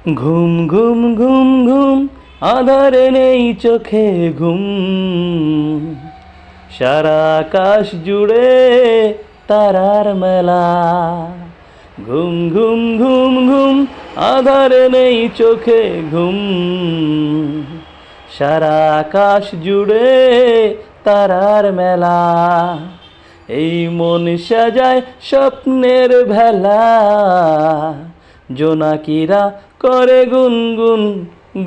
ঘুম ঘুম ঘুম ঘুম আধারে নেই চোখে ঘুম, সারা আকাশ জুড়ে তারার মেলা। ঘুম ঘুম ঘুম ঘুম আধারে নেই চোখে ঘুম, সারা আকাশ জুড়ে তারার মেলা। এই মন সাজায় স্বপ্নের ভেলা, জোনাকিরা করে গুনগুন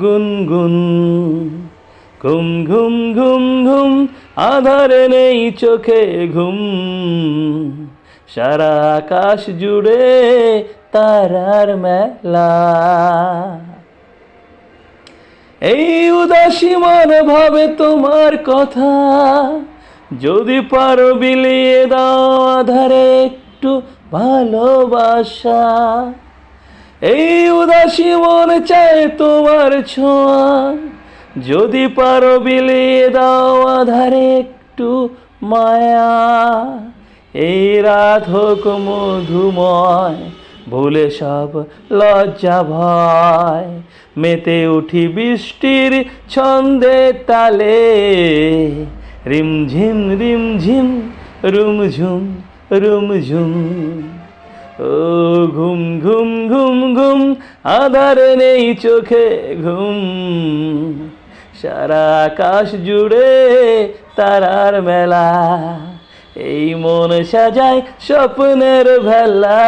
গুনগুন। ঘুম ঘুম ঘুম ঘুম আধারে নেই চোখে ঘুম, সারা আকাশ জুড়ে তারার মেলা। এই উদাসী মন ভাবে তোমার কথা, যদি পারো বিলিয়ে দাও আধারে একটু ভালোবাসা। এই উদাসী মন চায় তোমার ছোঁয়া, যদি পারো বিলিয়ে দাও আধারে একটু মায়া। এই রাত হোক মধুময়, ভুলে সব লজ্জা ভয়, মেতে উঠি বৃষ্টির ছন্দে তালে। রিমঝিম রিমঝিম রুমঝুম রুমঝুম। ও ঘুম ঘুম ঘুম ঘুম আধারে নেই চোখে ঘুম, সারা আকাশ জুড়ে তারার মেলা। এই মন সাজায় স্বপ্নের ভেলা,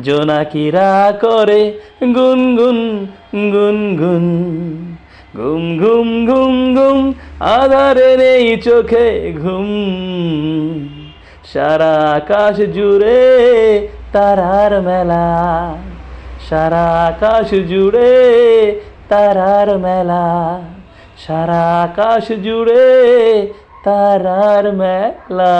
জোনাকিরা করে গুনগুন গুনগুন। ঘুম ঘুম ঘুম ঘুম আধারে নেই চোখে ঘুম, সারা আকাশ জুড়ে তারার মেলা। সারা আকাশ জুড়ে তারার মেলা, সারা আকাশ জুড়ে তারার মেলা।